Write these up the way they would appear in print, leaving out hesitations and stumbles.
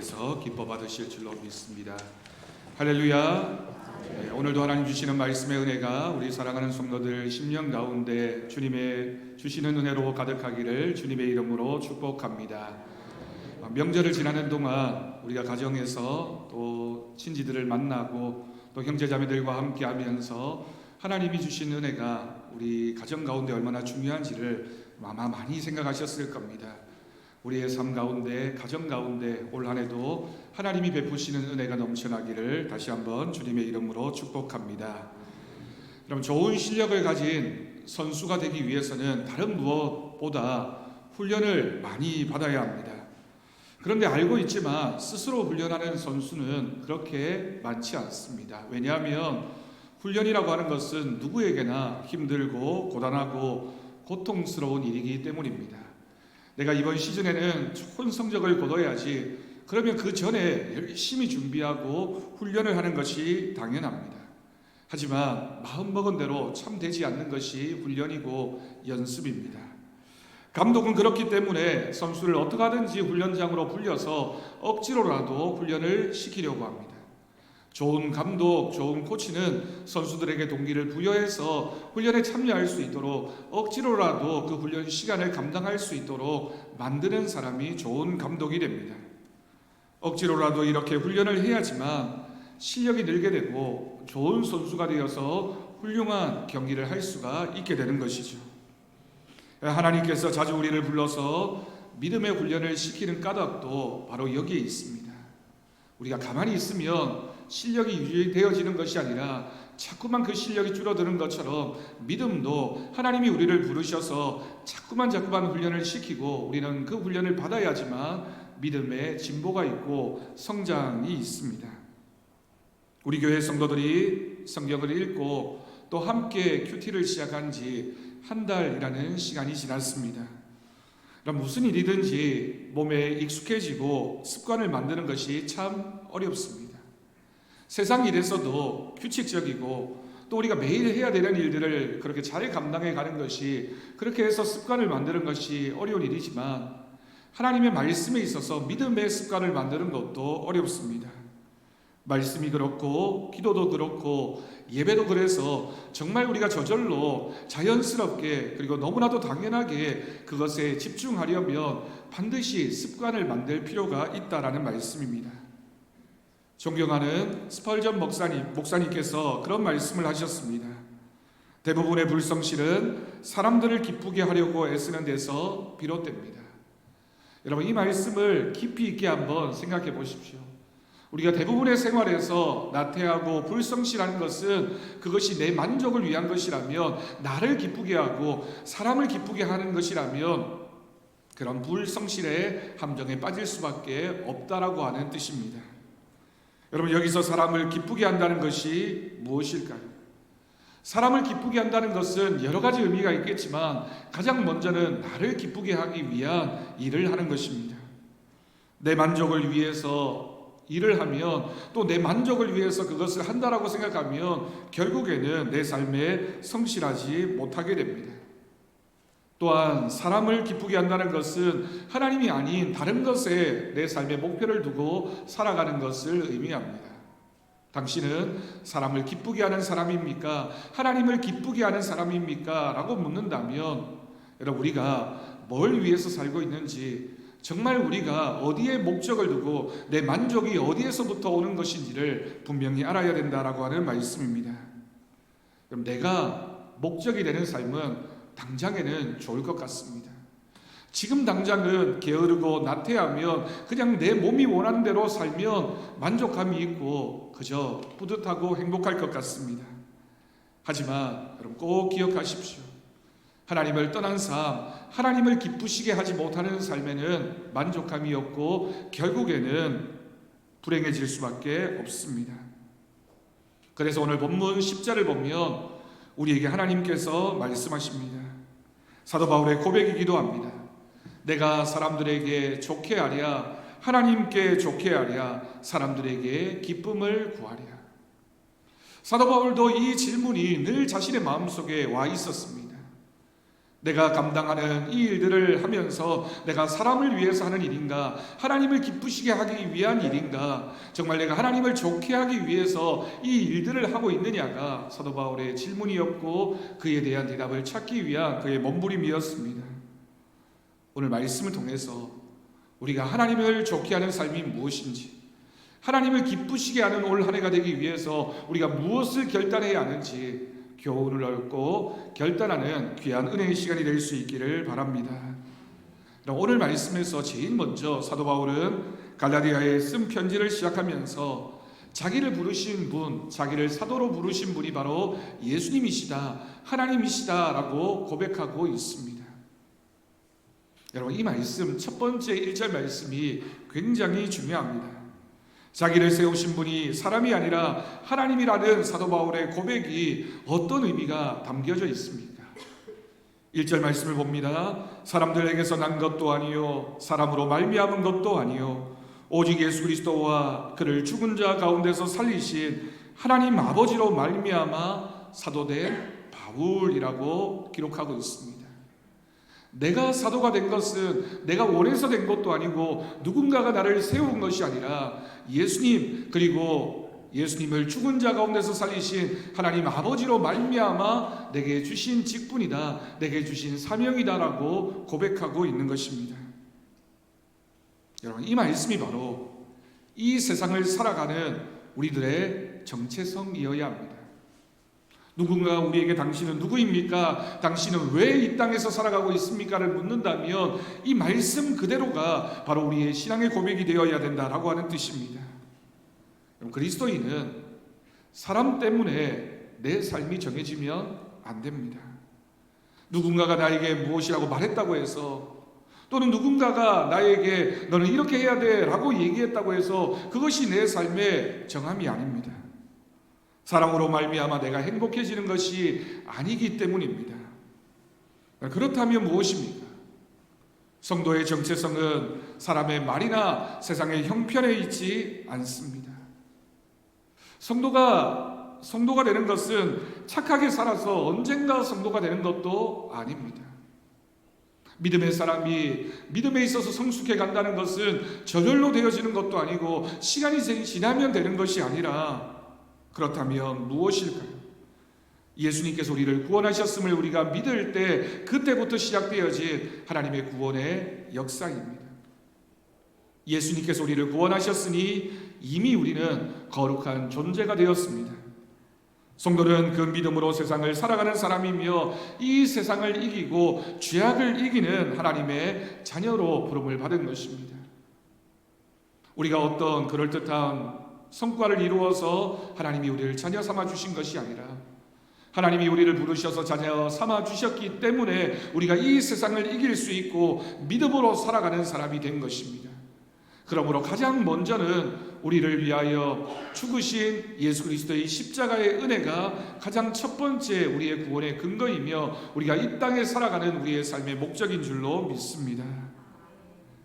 여러분께서 기뻐 받으실 줄로 믿습니다. 할렐루야. 오늘도 하나님 주시는 말씀의 은혜가 우리 사랑하는 성도들 심령 가운데 주님의 주시는 은혜로 가득하기를 주님의 이름으로 축복합니다. 명절을 지나는 동안 우리가 가정에서 또 친지들을 만나고 또 형제자매들과 함께 하면서 하나님이 주신 은혜가 우리 가정 가운데 얼마나 중요한지를 아마 많이 생각하셨을 겁니다. 우리의 삶 가운데, 가정 가운데 올 한 해도 하나님이 베푸시는 은혜가 넘쳐나기를 다시 한번 주님의 이름으로 축복합니다. 그럼 좋은 실력을 가진 선수가 되기 위해서는 다른 무엇보다 훈련을 많이 받아야 합니다. 그런데 알고 있지만 스스로 훈련하는 선수는 그렇게 많지 않습니다. 왜냐하면 훈련이라고 하는 것은 누구에게나 힘들고 고단하고 고통스러운 일이기 때문입니다. 내가 이번 시즌에는 좋은 성적을 거둬야지, 그러면 그 전에 열심히 준비하고 훈련을 하는 것이 당연합니다. 하지만 마음먹은 대로 참 되지 않는 것이 훈련이고 연습입니다. 감독은 그렇기 때문에 선수를 어떻게 하든지 훈련장으로 불려서 억지로라도 훈련을 시키려고 합니다. 좋은 감독, 좋은 코치는 선수들에게 동기를 부여해서 훈련에 참여할 수 있도록 억지로라도 그 훈련 시간을 감당할 수 있도록 만드는 사람이 좋은 감독이 됩니다. 억지로라도 이렇게 훈련을 해야지만 실력이 늘게 되고 좋은 선수가 되어서 훌륭한 경기를 할 수가 있게 되는 것이죠. 하나님께서 자주 우리를 불러서 믿음의 훈련을 시키는 까닭도 바로 여기에 있습니다. 우리가 가만히 있으면 실력이 유지되어지는 것이 아니라 자꾸만 그 실력이 줄어드는 것처럼 믿음도 하나님이 우리를 부르셔서 자꾸만 훈련을 시키고 우리는 그 훈련을 받아야지만 믿음의 진보가 있고 성장이 있습니다. 우리 교회 성도들이 성경을 읽고 또 함께 큐티를 시작한 지 한 달이라는 시간이 지났습니다. 그럼 무슨 일이든지 몸에 익숙해지고 습관을 만드는 것이 참 어렵습니다. 세상 일에서도 규칙적이고 또 우리가 매일 해야 되는 일들을 그렇게 잘 감당해 가는 것이, 그렇게 해서 습관을 만드는 것이 어려운 일이지만 하나님의 말씀에 있어서 믿음의 습관을 만드는 것도 어렵습니다. 말씀이 그렇고 기도도 그렇고 예배도 그래서 정말 우리가 저절로 자연스럽게 그리고 너무나도 당연하게 그것에 집중하려면 반드시 습관을 만들 필요가 있다라는 말씀입니다. 존경하는 스펄전 목사님께서 그런 말씀을 하셨습니다. 대부분의 불성실은 사람들을 기쁘게 하려고 애쓰는 데서 비롯됩니다. 여러분, 이 말씀을 깊이 있게 한번 생각해 보십시오. 우리가 대부분의 생활에서 나태하고 불성실한 것은 그것이 내 만족을 위한 것이라면, 나를 기쁘게 하고 사람을 기쁘게 하는 것이라면 그런 불성실의 함정에 빠질 수밖에 없다라고 하는 뜻입니다. 여러분, 여기서 사람을 기쁘게 한다는 것이 무엇일까요? 사람을 기쁘게 한다는 것은 여러 가지 의미가 있겠지만 가장 먼저는 나를 기쁘게 하기 위한 일을 하는 것입니다. 내 만족을 위해서 일을 하면, 또 내 만족을 위해서 그것을 한다라고 생각하면 결국에는 내 삶에 성실하지 못하게 됩니다. 또한 사람을 기쁘게 한다는 것은 하나님이 아닌 다른 것에 내 삶의 목표를 두고 살아가는 것을 의미합니다. 당신은 사람을 기쁘게 하는 사람입니까? 하나님을 기쁘게 하는 사람입니까? 라고 묻는다면, 여러분, 우리가 뭘 위해서 살고 있는지, 정말 우리가 어디에 목적을 두고 내 만족이 어디에서부터 오는 것인지를 분명히 알아야 된다라고 하는 말씀입니다. 그럼 내가 목적이 되는 삶은 당장에는 좋을 것 같습니다. 지금 당장은 게으르고 나태하면 그냥 내 몸이 원하는 대로 살면 만족감이 있고 그저 뿌듯하고 행복할 것 같습니다. 하지만 여러분, 꼭 기억하십시오. 하나님을 떠난 삶, 하나님을 기쁘시게 하지 못하는 삶에는 만족감이 없고 결국에는 불행해질 수밖에 없습니다. 그래서 오늘 본문 10절을 보면 우리에게 하나님께서 말씀하십니다. 사도 바울의 고백이기도 합니다. 내가 사람들에게 좋게 하랴, 하나님께 좋게 하랴, 사람들에게 기쁨을 구하랴. 사도 바울도 이 질문이 늘 자신의 마음속에 와 있었습니다. 내가 감당하는 이 일들을 하면서 내가 사람을 위해서 하는 일인가, 하나님을 기쁘시게 하기 위한 일인가, 정말 내가 하나님을 좋게 하기 위해서 이 일들을 하고 있느냐가 사도 바울의 질문이었고 그에 대한 대답을 찾기 위한 그의 몸부림이었습니다. 오늘 말씀을 통해서 우리가 하나님을 좋게 하는 삶이 무엇인지, 하나님을 기쁘시게 하는 올 한 해가 되기 위해서 우리가 무엇을 결단해야 하는지 교훈을 얻고 결단하는 귀한 은혜의 시간이 될 수 있기를 바랍니다. 오늘 말씀에서 제일 먼저 사도 바울은 갈라디아에 쓴 편지를 시작하면서 자기를 부르신 분, 자기를 사도로 부르신 분이 바로 예수님이시다, 하나님이시다라고 고백하고 있습니다. 여러분, 이 말씀, 첫 번째 1절 말씀이 굉장히 중요합니다. 자기를 세우신 분이 사람이 아니라 하나님이라는 사도 바울의 고백이 어떤 의미가 담겨져 있습니까? 1절 말씀을 봅니다. 사람들에게서 난 것도 아니요 사람으로 말미암은 것도 아니요 오직 예수 그리스도와 그를 죽은 자 가운데서 살리신 하나님 아버지로 말미암아 사도된 바울이라고 기록하고 있습니다. 내가 사도가 된 것은 내가 원해서 된 것도 아니고 누군가가 나를 세운 것이 아니라 예수님, 그리고 예수님을 죽은 자 가운데서 살리신 하나님 아버지로 말미암아 내게 주신 직분이다, 내게 주신 사명이다라고 고백하고 있는 것입니다. 여러분, 이 말씀이 바로 이 세상을 살아가는 우리들의 정체성이어야 합니다. 누군가 우리에게 당신은 누구입니까? 당신은 왜 이 땅에서 살아가고 있습니까?를 묻는다면 이 말씀 그대로가 바로 우리의 신앙의 고백이 되어야 된다라고 하는 뜻입니다. 그리스도인은 사람 때문에 내 삶이 정해지면 안 됩니다. 누군가가 나에게 무엇이라고 말했다고 해서, 또는 누군가가 나에게 너는 이렇게 해야 돼 라고 얘기했다고 해서 그것이 내 삶의 정함이 아닙니다. 사랑으로 말미암아 내가 행복해지는 것이 아니기 때문입니다. 그렇다면 무엇입니까? 성도의 정체성은 사람의 말이나 세상의 형편에 있지 않습니다. 성도가 되는 것은 착하게 살아서 언젠가 성도가 되는 것도 아닙니다. 믿음의 사람이 믿음에 있어서 성숙해 간다는 것은 저절로 되어지는 것도 아니고 시간이 지나면 되는 것이 아니라, 그렇다면 무엇일까요? 예수님께서 우리를 구원하셨음을 우리가 믿을 때 그때부터 시작되어진 하나님의 구원의 역사입니다. 예수님께서 우리를 구원하셨으니 이미 우리는 거룩한 존재가 되었습니다. 성도는 그 믿음으로 세상을 살아가는 사람이며 이 세상을 이기고 죄악을 이기는 하나님의 자녀로 부름을 받은 것입니다. 우리가 어떤 그럴듯한 성과를 이루어서 하나님이 우리를 자녀 삼아 주신 것이 아니라 하나님이 우리를 부르셔서 자녀 삼아 주셨기 때문에 우리가 이 세상을 이길 수 있고 믿음으로 살아가는 사람이 된 것입니다. 그러므로 가장 먼저는 우리를 위하여 죽으신 예수 그리스도의 십자가의 은혜가 가장 첫 번째 우리의 구원의 근거이며 우리가 이 땅에 살아가는 우리의 삶의 목적인 줄로 믿습니다.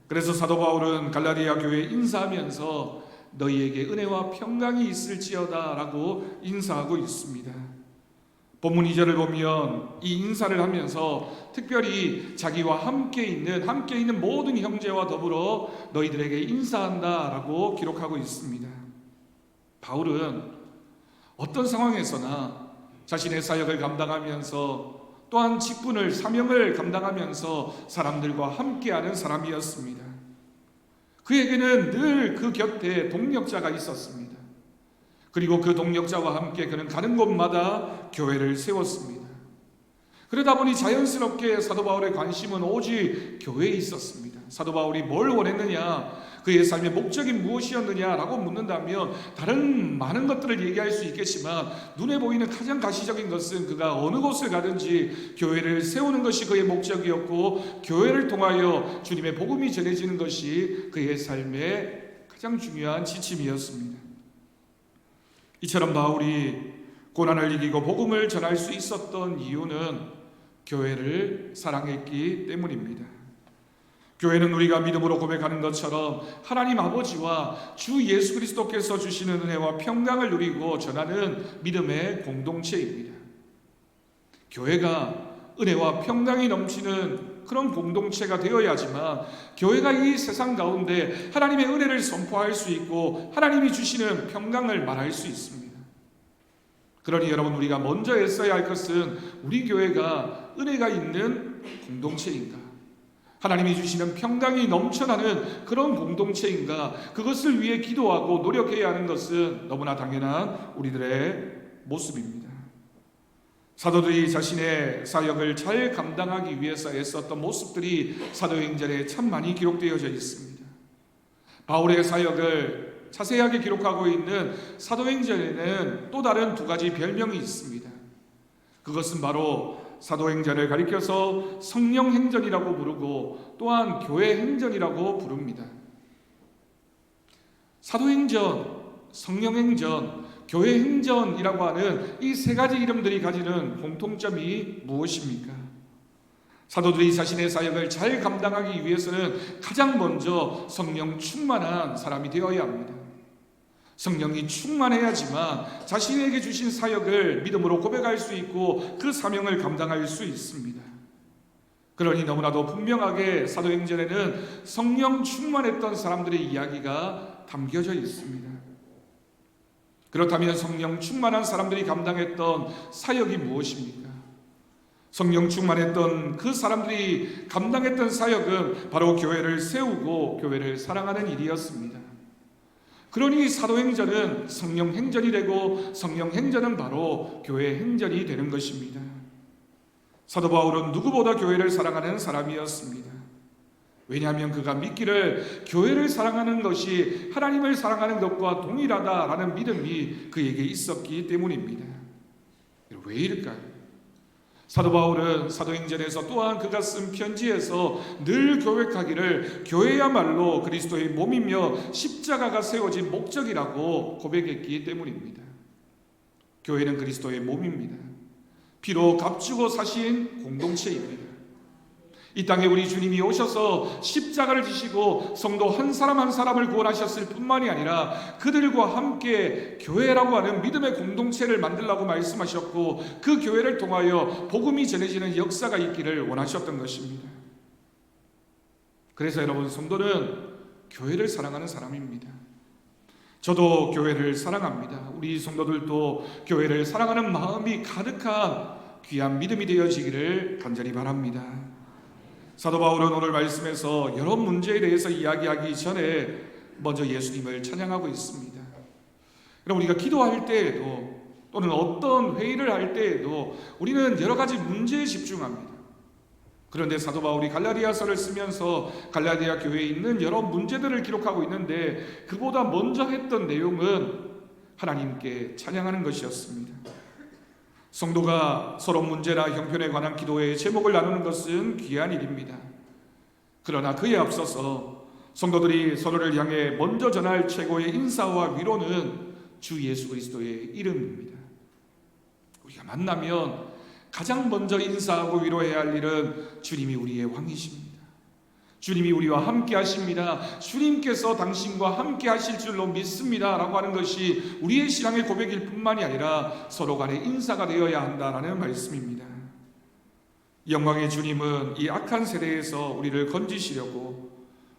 그래서 사도 바울은 갈라디아 교회에 인사하면서 너희에게 은혜와 평강이 있을지어다 라고 인사하고 있습니다. 본문 2절을 보면 이 인사를 하면서 특별히 자기와 함께 있는 모든 형제와 더불어 너희들에게 인사한다 라고 기록하고 있습니다. 바울은 어떤 상황에서나 자신의 사역을 감당하면서 또한 직분을, 사명을 감당하면서 사람들과 함께하는 사람이었습니다. 그에게는 늘 그 곁에 동력자가 있었습니다. 그리고 그 동력자와 함께 그는 가는 곳마다 교회를 세웠습니다. 그러다 보니 자연스럽게 사도 바울의 관심은 오직 교회에 있었습니다. 사도 바울이 뭘 원했느냐, 그의 삶의 목적이 무엇이었느냐라고 묻는다면 다른 많은 것들을 얘기할 수 있겠지만 눈에 보이는 가장 가시적인 것은 그가 어느 곳을 가든지 교회를 세우는 것이 그의 목적이었고 교회를 통하여 주님의 복음이 전해지는 것이 그의 삶의 가장 중요한 지침이었습니다. 이처럼 바울이 고난을 이기고 복음을 전할 수 있었던 이유는 교회를 사랑했기 때문입니다. 교회는 우리가 믿음으로 고백하는 것처럼 하나님 아버지와 주 예수 그리스도께서 주시는 은혜와 평강을 누리고 전하는 믿음의 공동체입니다. 교회가 은혜와 평강이 넘치는 그런 공동체가 되어야지만 교회가 이 세상 가운데 하나님의 은혜를 선포할 수 있고 하나님이 주시는 평강을 말할 수 있습니다. 그러니 여러분, 우리가 먼저 애써야 할 것은 우리 교회가 은혜가 있는 공동체인가, 하나님이 주시는 평강이 넘쳐나는 그런 공동체인가, 그것을 위해 기도하고 노력해야 하는 것은 너무나 당연한 우리들의 모습입니다. 사도들이 자신의 사역을 잘 감당하기 위해서 애썼던 모습들이 사도행전에 참 많이 기록되어져 있습니다. 바울의 사역을 자세하게 기록하고 있는 사도행전에는 또 다른 두 가지 별명이 있습니다. 그것은 바로 사도행전을 가리켜서 성령행전이라고 부르고 또한 교회행전이라고 부릅니다. 사도행전, 성령행전, 교회행전이라고 하는 이 세 가지 이름들이 가지는 공통점이 무엇입니까? 사도들이 자신의 사역을 잘 감당하기 위해서는 가장 먼저 성령 충만한 사람이 되어야 합니다. 성령이 충만해야지만 자신에게 주신 사역을 믿음으로 고백할 수 있고 그 사명을 감당할 수 있습니다. 그러니 너무나도 분명하게 사도행전에는 성령 충만했던 사람들의 이야기가 담겨져 있습니다. 그렇다면 성령 충만한 사람들이 감당했던 사역이 무엇입니까? 성령 충만했던 그 사람들이 감당했던 사역은 바로 교회를 세우고 교회를 사랑하는 일이었습니다. 그러니 사도행전은 성령행전이 되고 성령행전은 바로 교회행전이 되는 것입니다. 사도 바울은 누구보다 교회를 사랑하는 사람이었습니다. 왜냐하면 그가 믿기를 교회를 사랑하는 것이 하나님을 사랑하는 것과 동일하다라는 믿음이 그에게 있었기 때문입니다. 왜 이럴까요? 사도 바울은 사도행전에서 또한 그가 쓴 편지에서 늘 고백하기를 교회야말로 그리스도의 몸이며 십자가가 세워진 목적이라고 고백했기 때문입니다. 교회는 그리스도의 몸입니다. 피로 값주고 사신 공동체입니다. 이 땅에 우리 주님이 오셔서 십자가를 지시고 성도 한 사람 한 사람을 구원하셨을 뿐만이 아니라 그들과 함께 교회라고 하는 믿음의 공동체를 만들라고 말씀하셨고 그 교회를 통하여 복음이 전해지는 역사가 있기를 원하셨던 것입니다. 그래서 여러분, 성도는 교회를 사랑하는 사람입니다. 저도 교회를 사랑합니다. 우리 성도들도 교회를 사랑하는 마음이 가득한 귀한 믿음이 되어지기를 간절히 바랍니다. 사도 바울은 오늘 말씀에서 여러 문제에 대해서 이야기하기 전에 먼저 예수님을 찬양하고 있습니다. 그럼 우리가 기도할 때에도 또는 어떤 회의를 할 때에도 우리는 여러 가지 문제에 집중합니다. 그런데 사도 바울이 갈라디아서를 쓰면서 갈라디아 교회에 있는 여러 문제들을 기록하고 있는데 그보다 먼저 했던 내용은 하나님께 찬양하는 것이었습니다. 성도가 서로 문제나 형편에 관한 기도의 제목을 나누는 것은 귀한 일입니다. 그러나 그에 앞서서 성도들이 서로를 향해 먼저 전할 최고의 인사와 위로는 주 예수 그리스도의 이름입니다. 우리가 만나면 가장 먼저 인사하고 위로해야 할 일은 주님이 우리의 왕이십니다. 주님이 우리와 함께 하십니다. 주님께서 당신과 함께 하실 줄로 믿습니다 라고 하는 것이 우리의 신앙의 고백일 뿐만이 아니라 서로 간의 인사가 되어야 한다라는 말씀입니다. 영광의 주님은 이 악한 세대에서 우리를 건지시려고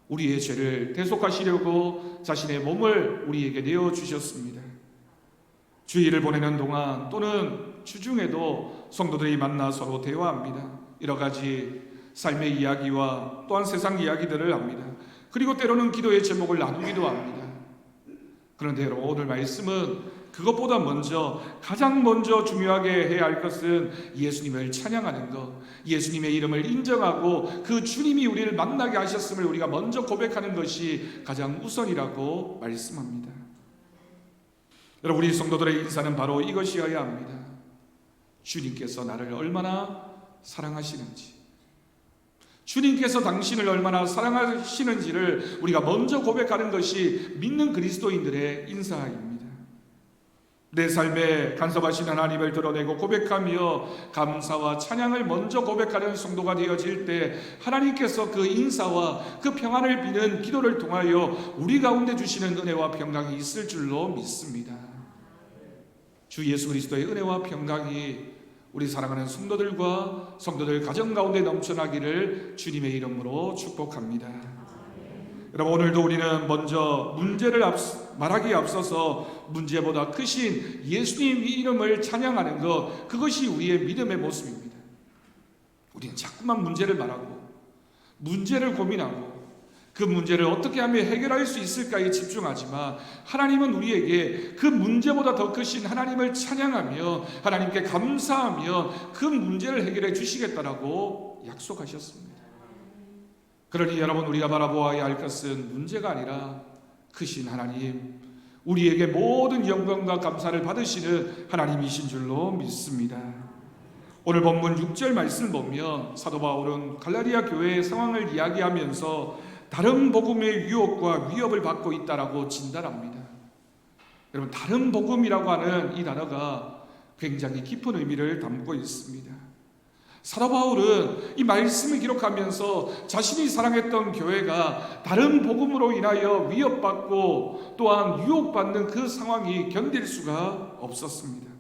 우리의 죄를 대속하시려고 자신의 몸을 우리에게 내어주셨습니다. 주일을 보내는 동안 또는 주중에도 성도들이 만나 서로 대화합니다. 여러 가지 삶의 이야기와 또한 세상 이야기들을 합니다. 그리고 때로는 기도의 제목을 나누기도 합니다. 그런데 여러분, 오늘 말씀은 그것보다 먼저 가장 먼저 중요하게 해야 할 것은 예수님을 찬양하는 것, 예수님의 이름을 인정하고 그 주님이 우리를 만나게 하셨음을 우리가 먼저 고백하는 것이 가장 우선이라고 말씀합니다. 여러분, 우리 성도들의 인사는 바로 이것이어야 합니다. 주님께서 나를 얼마나 사랑하시는지, 주님께서 당신을 얼마나 사랑하시는지를 우리가 먼저 고백하는 것이 믿는 그리스도인들의 인사입니다. 내 삶에 간섭하시는 하나님을 드러내고 고백하며 감사와 찬양을 먼저 고백하는 성도가 되어질 때 하나님께서 그 인사와 그 평안을 비는 기도를 통하여 우리 가운데 주시는 은혜와 평강이 있을 줄로 믿습니다. 주 예수 그리스도의 은혜와 평강이 우리 사랑하는 성도들 가정 가운데 넘쳐나기를 주님의 이름으로 축복합니다. 여러분, 오늘도 우리는 먼저 문제를 말하기에 앞서서 문제보다 크신 예수님 이름을 찬양하는 것, 그것이 우리의 믿음의 모습입니다. 우리는 자꾸만 문제를 말하고 문제를 고민하고 그 문제를 어떻게 하면 해결할 수 있을까에 집중하지만, 하나님은 우리에게 그 문제보다 더 크신 하나님을 찬양하며 하나님께 감사하며 그 문제를 해결해 주시겠다라고 약속하셨습니다. 그러니 여러분, 우리가 바라보아야 할 것은 문제가 아니라 크신 하나님, 우리에게 모든 영광과 감사를 받으시는 하나님이신 줄로 믿습니다. 오늘 본문 6절 말씀을 보면 사도 바울은 갈라디아 교회의 상황을 이야기하면서 다른 복음의 유혹과 위협을 받고 있다라고 진단합니다. 여러분, 다른 복음이라고 하는 이 단어가 굉장히 깊은 의미를 담고 있습니다. 사도 바울은 이 말씀을 기록하면서 자신이 사랑했던 교회가 다른 복음으로 인하여 위협받고 또한 유혹받는 그 상황이 견딜 수가 없었습니다.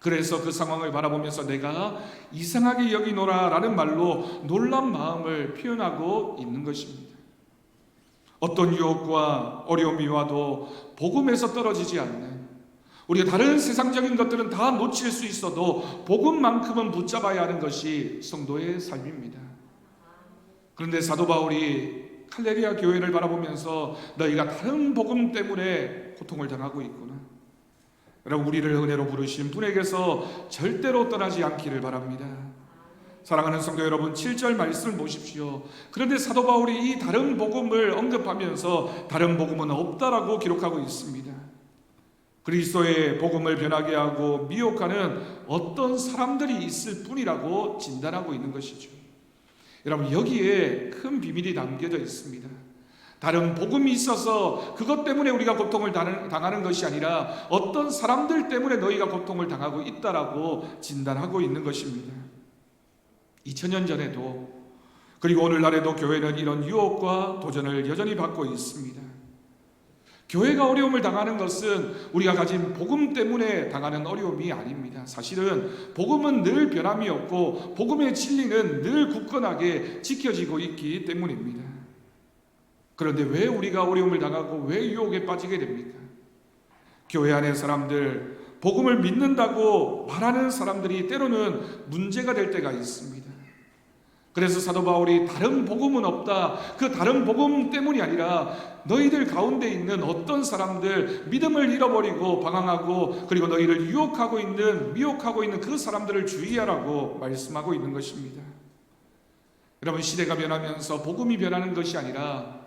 그래서 그 상황을 바라보면서 내가 이상하게 여기노라 라는 말로 놀란 마음을 표현하고 있는 것입니다. 어떤 유혹과 어려움이 와도 복음에서 떨어지지 않는, 우리가 다른 세상적인 것들은 다 놓칠 수 있어도 복음만큼은 붙잡아야 하는 것이 성도의 삶입니다. 그런데 사도 바울이 갈라디아 교회를 바라보면서 너희가 다른 복음 때문에 고통을 당하고 있구나, 여러분, 우리를 은혜로 부르신 분에게서 절대로 떠나지 않기를 바랍니다. 사랑하는 성도 여러분, 7절 말씀을 보십시오. 그런데 사도 바울이 이 다른 복음을 언급하면서 다른 복음은 없다라고 기록하고 있습니다. 그리스도의 복음을 변하게 하고 미혹하는 어떤 사람들이 있을 뿐이라고 진단하고 있는 것이죠. 여러분, 여기에 큰 비밀이 담겨져 있습니다. 다른 복음이 있어서 그것 때문에 우리가 고통을 당하는 것이 아니라 어떤 사람들 때문에 너희가 고통을 당하고 있다라고 진단하고 있는 것입니다. 2000년 전에도 그리고 오늘날에도 교회는 이런 유혹과 도전을 여전히 받고 있습니다. 교회가 어려움을 당하는 것은 우리가 가진 복음 때문에 당하는 어려움이 아닙니다. 사실은 복음은 늘 변함이 없고 복음의 진리는 늘 굳건하게 지켜지고 있기 때문입니다. 그런데 왜 우리가 어려움을 당하고 왜 유혹에 빠지게 됩니까? 교회 안의 사람들, 복음을 믿는다고 말하는 사람들이 때로는 문제가 될 때가 있습니다. 그래서 사도 바울이 다른 복음은 없다, 그 다른 복음 때문이 아니라 너희들 가운데 있는 어떤 사람들, 믿음을 잃어버리고 방황하고 그리고 너희를 유혹하고 있는, 미혹하고 있는 그 사람들을 주의하라고 말씀하고 있는 것입니다. 여러분, 시대가 변하면서 복음이 변하는 것이 아니라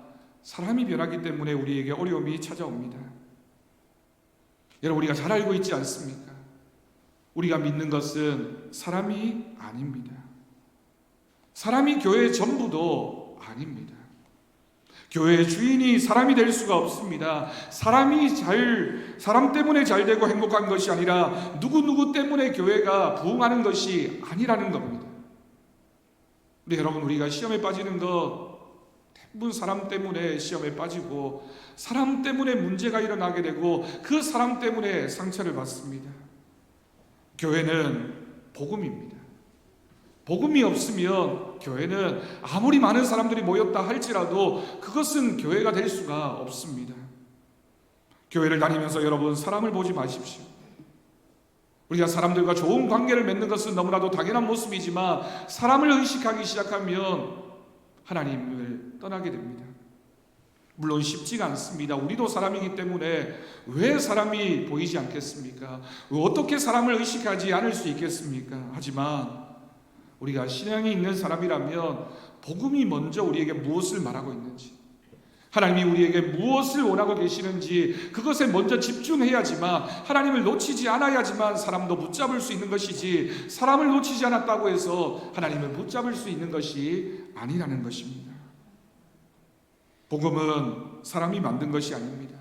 사람이 변하기 때문에 우리에게 어려움이 찾아옵니다. 여러분, 우리가 잘 알고 있지 않습니까? 우리가 믿는 것은 사람이 아닙니다. 사람이 교회의 전부도 아닙니다. 교회의 주인이 사람이 될 수가 없습니다. 사람 때문에 잘 되고 행복한 것이 아니라 누구 때문에 교회가 부흥하는 것이 아니라는 겁니다. 근데 여러분, 우리가 시험에 빠지는 것 대부분 사람 때문에 시험에 빠지고 사람 때문에 문제가 일어나게 되고 그 사람 때문에 상처를 받습니다. 교회는 복음입니다. 복음이 없으면 교회는 아무리 많은 사람들이 모였다 할지라도 그것은 교회가 될 수가 없습니다. 교회를 다니면서 여러분, 사람을 보지 마십시오. 우리가 사람들과 좋은 관계를 맺는 것은 너무나도 당연한 모습이지만 사람을 의식하기 시작하면 하나님을 떠나게 됩니다. 물론 쉽지가 않습니다. 우리도 사람이기 때문에 왜 사람이 보이지 않겠습니까? 어떻게 사람을 의식하지 않을 수 있겠습니까? 하지만 우리가 신앙이 있는 사람이라면 복음이 먼저 우리에게 무엇을 말하고 있는지, 하나님이 우리에게 무엇을 원하고 계시는지 그것에 먼저 집중해야지만, 하나님을 놓치지 않아야지만 사람도 붙잡을 수 있는 것이지, 사람을 놓치지 않았다고 해서 하나님을 붙잡을 수 있는 것이 아니라는 것입니다. 복음은 사람이 만든 것이 아닙니다.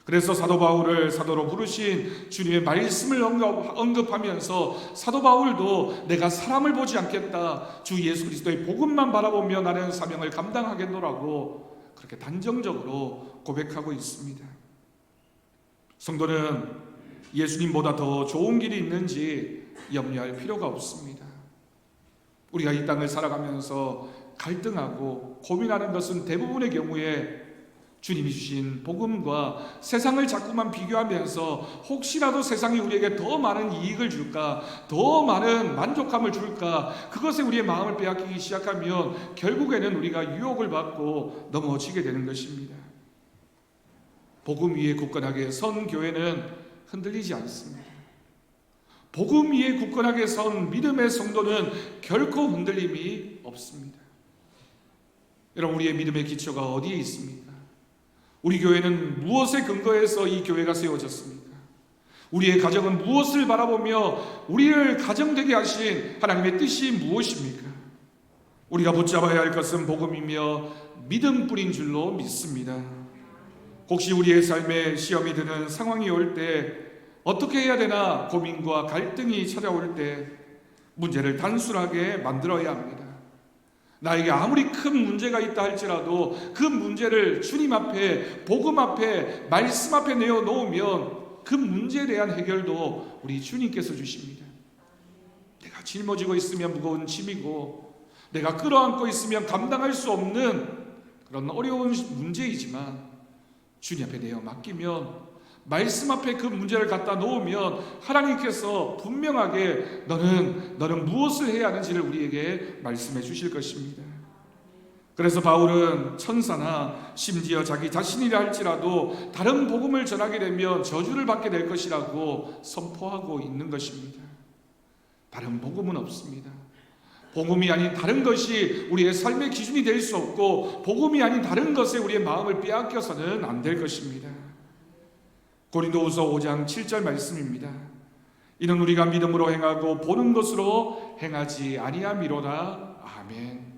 그래서 사도 바울을 사도로 부르신 주님의 말씀을 언급하면서 사도 바울도 내가 사람을 보지 않겠다, 주 예수 그리스도의 복음만 바라보며 나는 사명을 감당하겠노라고 그렇게 단정적으로 고백하고 있습니다. 성도는 예수님보다 더 좋은 길이 있는지 염려할 필요가 없습니다. 우리가 이 땅을 살아가면서 갈등하고 고민하는 것은 대부분의 경우에 주님이 주신 복음과 세상을 자꾸만 비교하면서 혹시라도 세상이 우리에게 더 많은 이익을 줄까, 더 많은 만족감을 줄까, 그것에 우리의 마음을 빼앗기기 시작하면 결국에는 우리가 유혹을 받고 넘어지게 되는 것입니다. 복음 위에 굳건하게 선 교회는 흔들리지 않습니다. 복음 위에 굳건하게 선 믿음의 성도는 결코 흔들림이 없습니다. 여러분, 우리의 믿음의 기초가 어디에 있습니까? 우리 교회는 무엇에 근거해서 이 교회가 세워졌습니까? 우리의 가정은 무엇을 바라보며 우리를 가정되게 하신 하나님의 뜻이 무엇입니까? 우리가 붙잡아야 할 것은 복음이며 믿음뿐인 줄로 믿습니다. 혹시 우리의 삶에 시험이 드는 상황이 올 때 어떻게 해야 되나 고민과 갈등이 찾아올 때 문제를 단순하게 만들어야 합니다. 나에게 아무리 큰 문제가 있다 할지라도 그 문제를 주님 앞에, 복음 앞에, 말씀 앞에 내어놓으면 그 문제에 대한 해결도 우리 주님께서 주십니다. 내가 짊어지고 있으면 무거운 짐이고 내가 끌어안고 있으면 감당할 수 없는 그런 어려운 문제이지만 주님 앞에 내어 맡기면, 말씀 앞에 그 문제를 갖다 놓으면 하나님께서 분명하게 너는 무엇을 해야 하는지를 우리에게 말씀해 주실 것입니다. 그래서 바울은 천사나 심지어 자기 자신이라 할지라도 다른 복음을 전하게 되면 저주를 받게 될 것이라고 선포하고 있는 것입니다. 다른 복음은 없습니다. 복음이 아닌 다른 것이 우리의 삶의 기준이 될 수 없고, 복음이 아닌 다른 것에 우리의 마음을 빼앗겨서는 안 될 것입니다. 고린도후서 5장 7절 말씀입니다. 이는 우리가 믿음으로 행하고 보는 것으로 행하지 아니함이로다. 아멘.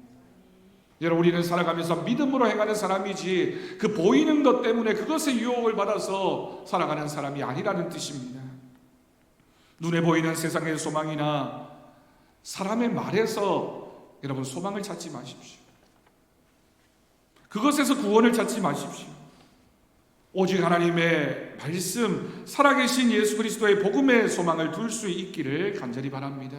여러분, 우리는 살아가면서 믿음으로 행하는 사람이지 그 보이는 것 때문에 그것에 유혹을 받아서 살아가는 사람이 아니라는 뜻입니다. 눈에 보이는 세상의 소망이나 사람의 말에서 여러분 소망을 찾지 마십시오. 그것에서 구원을 찾지 마십시오. 오직 하나님의 말씀, 살아계신 예수 그리스도의 복음의 소망을 둘 수 있기를 간절히 바랍니다.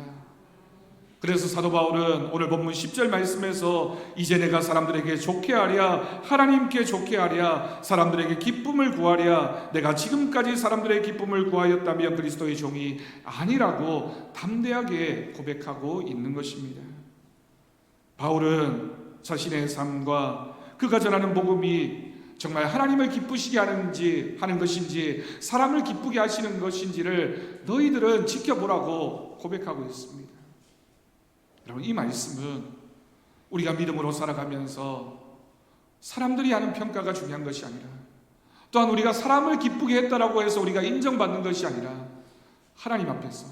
그래서 사도 바울은 오늘 본문 10절 말씀에서 이제 내가 사람들에게 좋게 하랴, 하나님께 좋게 하랴, 사람들에게 기쁨을 구하랴, 내가 지금까지 사람들의 기쁨을 구하였다면 그리스도의 종이 아니라고 담대하게 고백하고 있는 것입니다. 바울은 자신의 삶과 그가 전하는 복음이 정말 하나님을 기쁘시게 하는 것인지 사람을 기쁘게 하시는 것인지를 너희들은 지켜보라고 고백하고 있습니다. 여러분, 이 말씀은 우리가 믿음으로 살아가면서 사람들이 하는 평가가 중요한 것이 아니라, 또한 우리가 사람을 기쁘게 했다라고 해서 우리가 인정받는 것이 아니라, 하나님 앞에서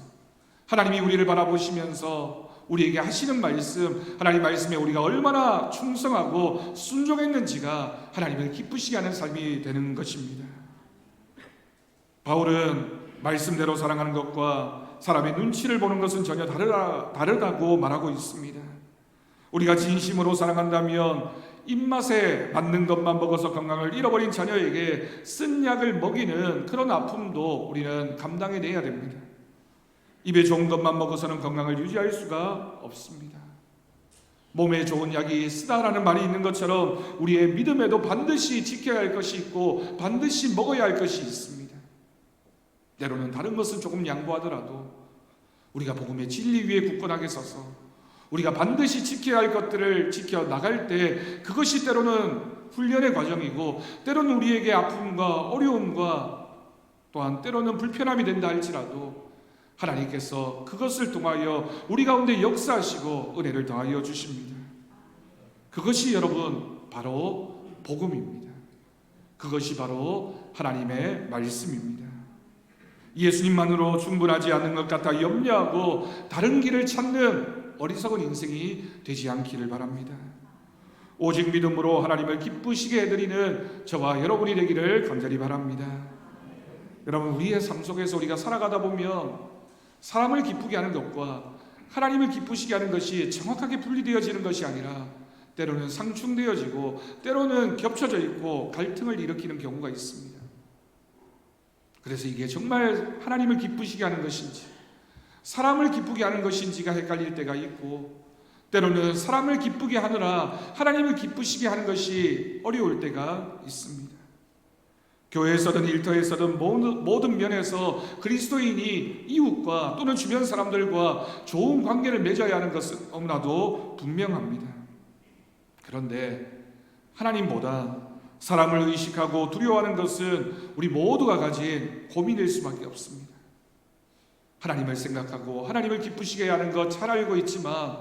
하나님이 우리를 바라보시면서 우리에게 하시는 말씀, 하나님 말씀에 우리가 얼마나 충성하고 순종했는지가 하나님을 기쁘시게 하는 삶이 되는 것입니다. 바울은 말씀대로 사랑하는 것과 사람의 눈치를 보는 것은 전혀 다르다고 말하고 있습니다. 우리가 진심으로 사랑한다면 입맛에 맞는 것만 먹어서 건강을 잃어버린 자녀에게 쓴 약을 먹이는 그런 아픔도 우리는 감당해내야 됩니다. 입에 좋은 것만 먹어서는 건강을 유지할 수가 없습니다. 몸에 좋은 약이 쓰다라는 말이 있는 것처럼 우리의 믿음에도 반드시 지켜야 할 것이 있고 반드시 먹어야 할 것이 있습니다. 때로는 다른 것은 조금 양보하더라도 우리가 복음의 진리 위에 굳건하게 서서 우리가 반드시 지켜야 할 것들을 지켜나갈 때 그것이 때로는 훈련의 과정이고, 때로는 우리에게 아픔과 어려움과 또한 때로는 불편함이 된다 할지라도 하나님께서 그것을 통하여 우리 가운데 역사하시고 은혜를 더하여 주십니다. 그것이 여러분 바로 복음입니다. 그것이 바로 하나님의 말씀입니다. 예수님만으로 충분하지 않는 것 같아 염려하고 다른 길을 찾는 어리석은 인생이 되지 않기를 바랍니다. 오직 믿음으로 하나님을 기쁘시게 해드리는 저와 여러분이 되기를 간절히 바랍니다. 여러분, 우리의 삶 속에서 우리가 살아가다 보면 사람을 기쁘게 하는 것과 하나님을 기쁘시게 하는 것이 정확하게 분리되어지는 것이 아니라 때로는 상충되어지고 때로는 겹쳐져 있고 갈등을 일으키는 경우가 있습니다. 그래서 이게 정말 하나님을 기쁘시게 하는 것인지 사람을 기쁘게 하는 것인지가 헷갈릴 때가 있고, 때로는 사람을 기쁘게 하느라 하나님을 기쁘시게 하는 것이 어려울 때가 있습니다. 교회에서든 일터에서든 모든 면에서 그리스도인이 이웃과 또는 주변 사람들과 좋은 관계를 맺어야 하는 것은 너무나도 분명합니다. 그런데 하나님보다 사람을 의식하고 두려워하는 것은 우리 모두가 가진 고민일 수밖에 없습니다. 하나님을 생각하고 하나님을 기쁘시게 하는 것 잘 알고 있지만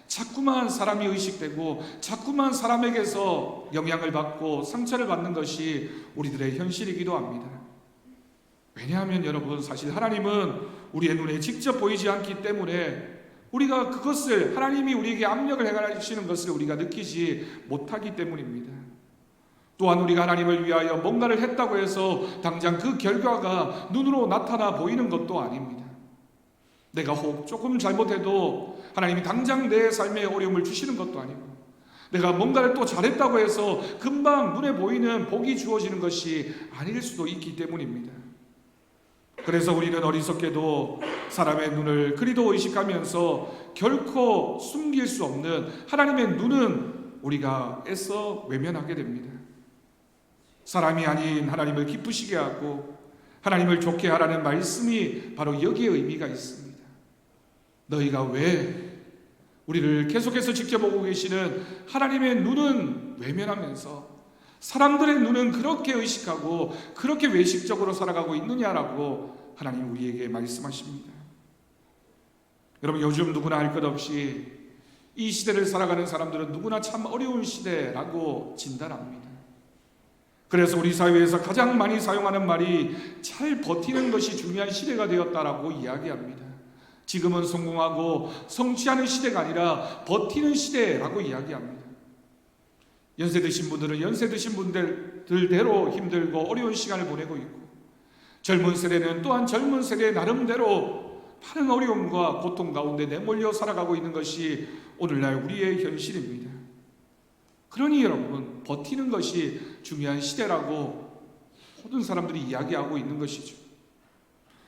자꾸만 사람이 의식되고 자꾸만 사람에게서 영향을 받고 상처를 받는 것이 우리들의 현실이기도 합니다. 왜냐하면 여러분, 사실 하나님은 우리의 눈에 직접 보이지 않기 때문에 우리가 그것을, 하나님이 우리에게 압력을 행하시는 것을 우리가 느끼지 못하기 때문입니다. 또한 우리가 하나님을 위하여 뭔가를 했다고 해서 당장 그 결과가 눈으로 나타나 보이는 것도 아닙니다. 내가 혹 조금 잘못해도 하나님이 당장 내 삶에 어려움을 주시는 것도 아니고, 내가 뭔가를 또 잘했다고 해서 금방 눈에 보이는 복이 주어지는 것이 아닐 수도 있기 때문입니다. 그래서 우리는 어리석게도 사람의 눈을 그리도 의식하면서 결코 숨길 수 없는 하나님의 눈은 우리가 애써 외면하게 됩니다. 사람이 아닌 하나님을 기쁘시게 하고 하나님을 좋게 하라는 말씀이 바로 여기에 의미가 있습니다. 너희가 왜 우리를 계속해서 지켜보고 계시는 하나님의 눈은 외면하면서 사람들의 눈은 그렇게 의식하고 그렇게 외식적으로 살아가고 있느냐라고 하나님 우리에게 말씀하십니다. 여러분, 요즘 누구나 할 것 없이 이 시대를 살아가는 사람들은 누구나 참 어려운 시대라고 진단합니다. 그래서 우리 사회에서 가장 많이 사용하는 말이 잘 버티는 것이 중요한 시대가 되었다라고 이야기합니다. 지금은 성공하고 성취하는 시대가 아니라 버티는 시대라고 이야기합니다. 연세 드신 분들은 연세 드신 분들대로 힘들고 어려운 시간을 보내고 있고, 젊은 세대는 또한 젊은 세대 나름대로 많은 어려움과 고통 가운데 내몰려 살아가고 있는 것이 오늘날 우리의 현실입니다. 그러니 여러분, 버티는 것이 중요한 시대라고 모든 사람들이 이야기하고 있는 것이죠.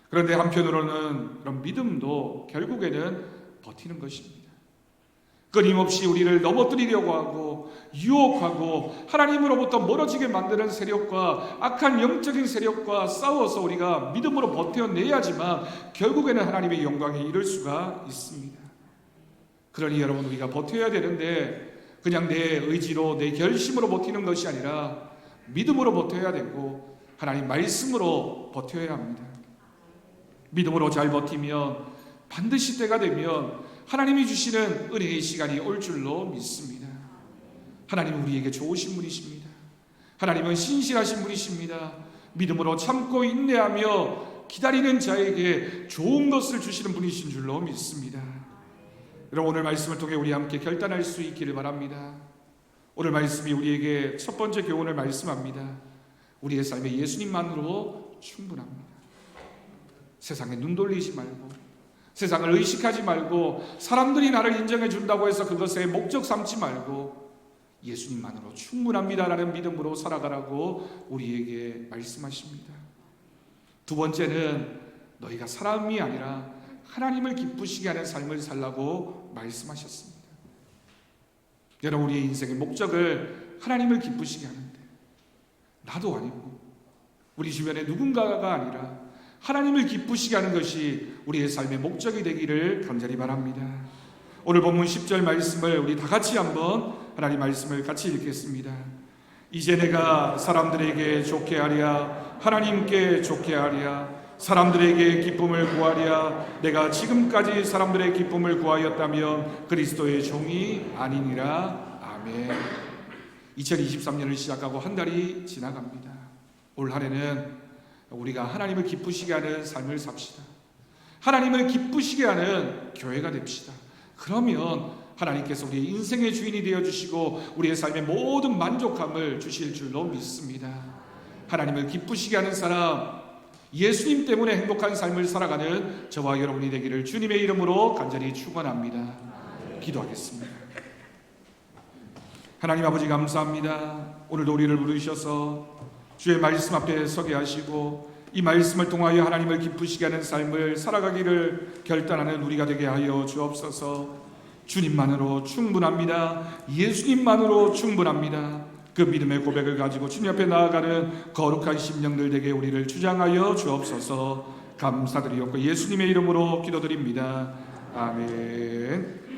그런데 한편으로는 그런 믿음도 결국에는 버티는 것입니다. 끊임없이 우리를 넘어뜨리려고 하고 유혹하고 하나님으로부터 멀어지게 만드는 세력과 악한 영적인 세력과 싸워서 우리가 믿음으로 버텨내야지만 결국에는 하나님의 영광에 이를 수가 있습니다. 그러니 여러분, 우리가 버텨야 되는데 그냥 내 의지로 내 결심으로 버티는 것이 아니라 믿음으로 버텨야 되고 하나님 말씀으로 버텨야 합니다. 믿음으로 잘 버티면 반드시 때가 되면 하나님이 주시는 은혜의 시간이 올 줄로 믿습니다. 하나님은 우리에게 좋으신 분이십니다. 하나님은 신실하신 분이십니다. 믿음으로 참고 인내하며 기다리는 자에게 좋은 것을 주시는 분이신 줄로 믿습니다. 여러분, 오늘 말씀을 통해 우리 함께 결단할 수 있기를 바랍니다. 오늘 말씀이 우리에게 첫 번째 교훈을 말씀합니다. 우리의 삶에 예수님만으로 충분합니다. 세상에 눈 돌리지 말고 세상을 의식하지 말고 사람들이 나를 인정해 준다고 해서 그것에 목적 삼지 말고 예수님만으로 충분합니다라는 믿음으로 살아가라고 우리에게 말씀하십니다. 두 번째는 너희가 사람이 아니라 하나님을 기쁘시게 하는 삶을 살라고 말씀하셨습니다. 여러분, 우리의 인생의 목적을 하나님을 기쁘시게 하는데 나도 아니고 우리 주변에 누군가가 아니라 하나님을 기쁘시게 하는 것이 우리의 삶의 목적이 되기를 간절히 바랍니다. 오늘 본문 10절 말씀을 우리 다 같이 한번 하나님 말씀을 같이 읽겠습니다. 이제 내가 사람들에게 좋게 하랴 하나님께 좋게 하랴 사람들에게 기쁨을 구하랴 내가 지금까지 사람들의 기쁨을 구하였다면 그리스도의 종이 아니니라. 아멘. 2023년을 시작하고 한 달이 지나갑니다. 올 한 해는 우리가 하나님을 기쁘시게 하는 삶을 삽시다. 하나님을 기쁘시게 하는 교회가 됩시다. 그러면 하나님께서 우리의 인생의 주인이 되어주시고 우리의 삶의 모든 만족함을 주실 줄로 믿습니다. 하나님을 기쁘시게 하는 사람, 예수님 때문에 행복한 삶을 살아가는 저와 여러분이 되기를 주님의 이름으로 간절히 축원합니다. 기도하겠습니다. 하나님 아버지, 감사합니다. 오늘도 우리를 부르셔서 주의 말씀 앞에 서게 하시고 이 말씀을 통하여 하나님을 기쁘시게 하는 삶을 살아가기를 결단하는 우리가 되게 하여 주옵소서. 주님만으로 충분합니다. 예수님만으로 충분합니다. 그 믿음의 고백을 가지고 주님 앞에 나아가는 거룩한 심령들 되게 우리를 주장하여 주옵소서. 감사드리옵고 예수님의 이름으로 기도드립니다. 아멘.